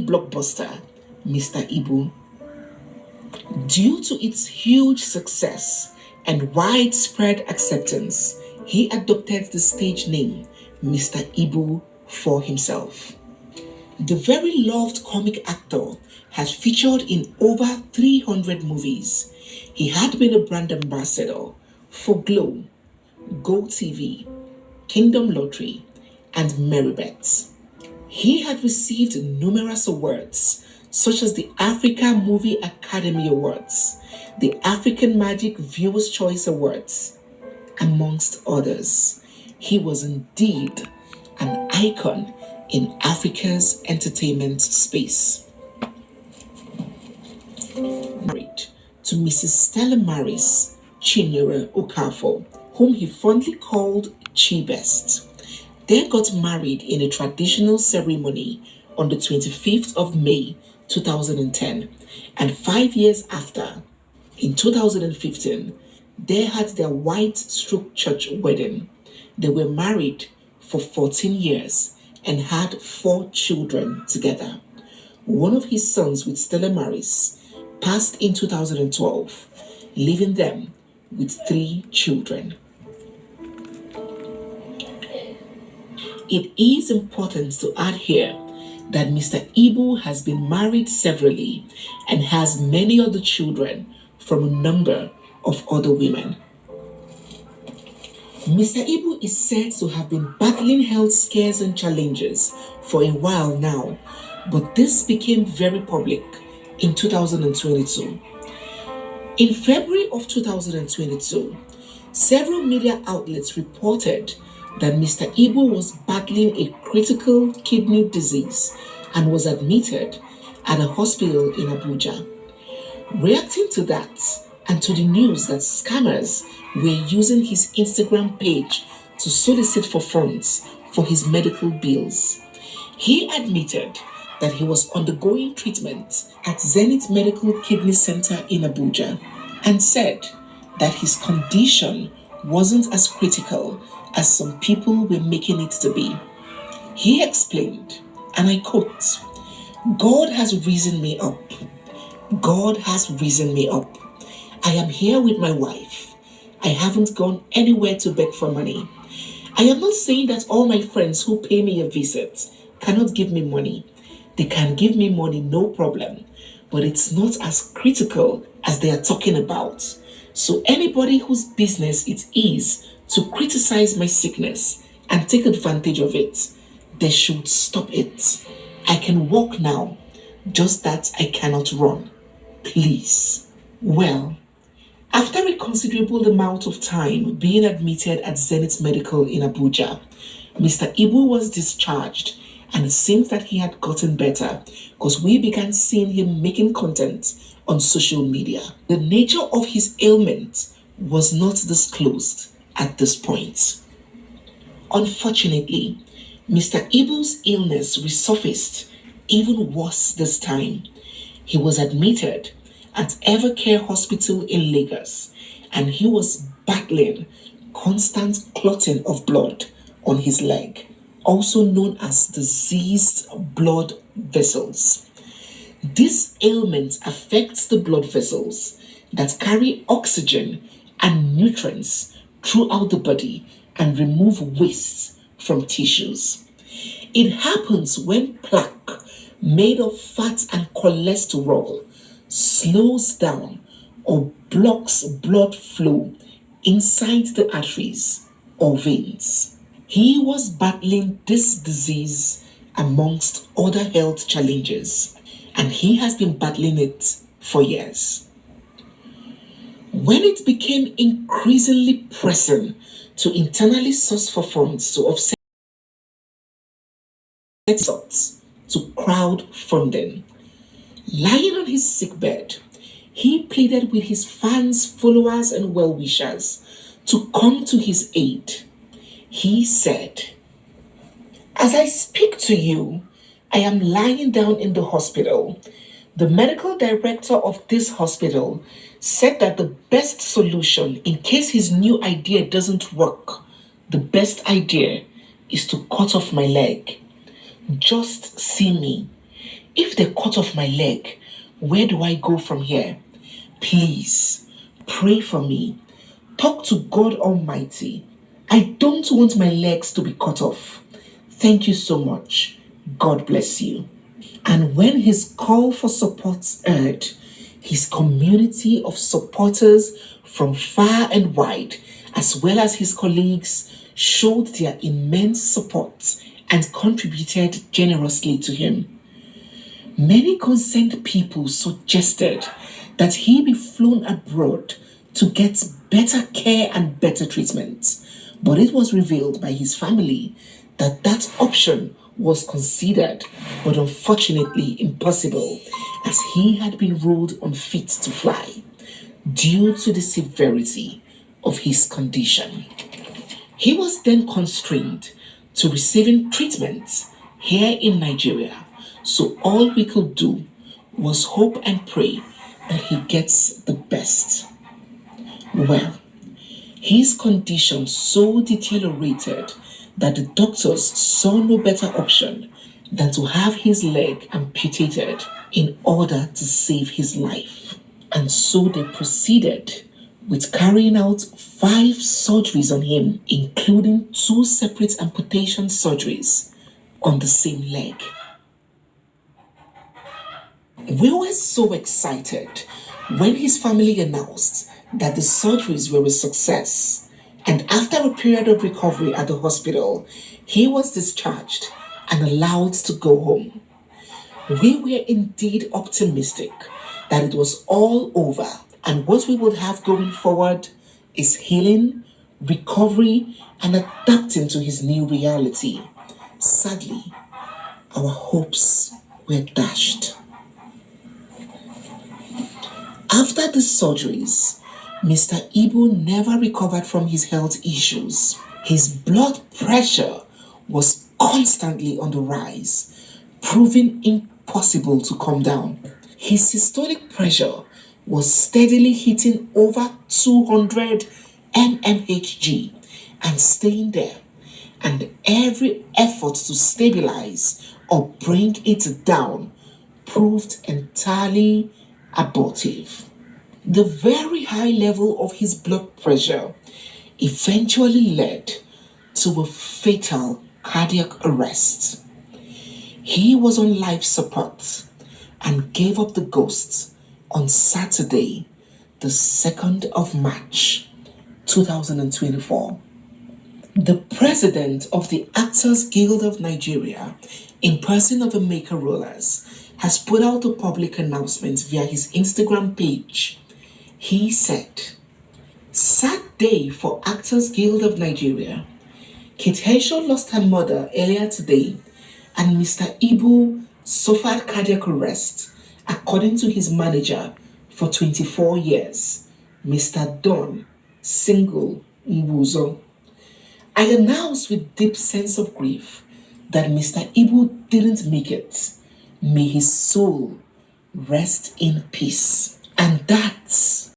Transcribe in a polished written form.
Blockbuster, Mr. Ibu. Due to its huge success and widespread acceptance, he adopted the stage name Mr. Ibu for himself. The very loved comic actor has featured in over 300 movies. He had been a brand ambassador for Glow, Go TV, Kingdom Lottery, and Merrybet. He had received numerous awards, such as the Africa Movie Academy Awards, the African Magic Viewers' Choice Awards, amongst others. He was indeed an icon in Africa's entertainment space. Married to Mrs. Stella Maris Chinyere OKAFOR, whom he fondly called Chi-Best. They got married in a traditional ceremony on the 25th of May 2010, and 5 years after, in 2015, they had their white stroke church wedding. They were married for 14 years and had 4 children together. One of his sons with Stella Maris passed in 2012, leaving them with 3 children. It is important to add here that Mr. Ibu has been married severally and has many other children from a number of other women. Mr. Ibu is said to have been battling health scares and challenges for a while now, but this became very public in 2022. In February of 2022, several media outlets reported that Mr. Ibu was battling a critical kidney disease and was admitted at a hospital in Abuja. Reacting to that and to the news that scammers were using his Instagram page to solicit for funds for his medical bills, he admitted that he was undergoing treatment at Zenith Medical Kidney Center in Abuja and said that his condition wasn't as critical as some people were making it to be. He explained, and I quote, "God has risen me up. God has risen me up. I am here with my wife. I haven't gone anywhere to beg for money. I am not saying that all my friends who pay me a visit cannot give me money. They can give me money, no problem, but it's not as critical as they are talking about. So anybody whose business it is to criticize my sickness and take advantage of it, they should stop it. I can walk now, just that I cannot run. Please." Well, after a considerable amount of time being admitted at Zenith Medical in Abuja, Mr. Ibu was discharged, and it seems that he had gotten better because we began seeing him making content on social media. The nature of his ailment was not disclosed at this point. Unfortunately, Mr. Ibu's illness resurfaced even worse this time. He was admitted at Evercare Hospital in Lagos, and he was battling constant clotting of blood on his leg, also known as diseased blood vessels. This ailment affects the blood vessels that carry oxygen and nutrients throughout the body and remove waste from tissues. It happens when plaque made of fat and cholesterol slows down or blocks blood flow inside the arteries or veins. He was battling this disease amongst other health challenges, and he has been battling it for years. When it became increasingly pressing to internally source for funds to offset to crowdfunding, lying on his sickbed, he pleaded with his fans, followers, and well-wishers to come to his aid. He said, "As I speak to you, I am lying down in the hospital. The medical director of this hospital said that the best solution, in case his new idea doesn't work, the best idea is to cut off my leg. Just see me. If they cut off my leg, where do I go from here? Please, pray for me. Talk to God Almighty. I don't want my legs to be cut off. Thank you so much. God bless you. And when his call for support heard, his community of supporters from far and wide, as well as his colleagues, showed their immense support and contributed generously to him. Many concerned people suggested that he be flown abroad to get better care and better treatment, but it was revealed by his family that that option was considered, but unfortunately impossible, as he had been ruled unfit to fly due to the severity of his condition. He was then constrained to receiving treatment here in Nigeria, so all we could do was hope and pray that he gets the best. Well, his condition so deteriorated that the doctors saw no better option than to have his leg amputated in order to save his life. And so they proceeded with carrying out 5 surgeries on him, including 2 separate amputation surgeries on the same leg. We were so excited when his family announced that the surgeries were a success, and after a period of recovery at the hospital, he was discharged and allowed to go home. We were indeed optimistic that it was all over, and what we would have going forward is healing, recovery, and adapting to his new reality. Sadly, our hopes were dashed. After the surgeries, Mr. Ibu never recovered from his health issues. His blood pressure was constantly on the rise, proving impossible to calm down. His systolic pressure was steadily hitting over 200 mmHg and staying there, and every effort to stabilize or bring it down proved entirely abortive. The very high level of his blood pressure eventually led to a fatal cardiac arrest. He was on life support and gave up the ghost on Saturday, the 2nd of March, 2024. The president of the Actors Guild of Nigeria, in person of Emeka Rollers, has put out a public announcement via his Instagram page. He said, "Sad day for Actors Guild of Nigeria. Kate Henshaw lost her mother earlier today, and Mr. Ibu suffered cardiac arrest, according to his manager for 24 years, Mr. Don Single Mbuzo. I announce with deep sense of grief that Mr. Ibu didn't make it. May his soul rest in peace." And that's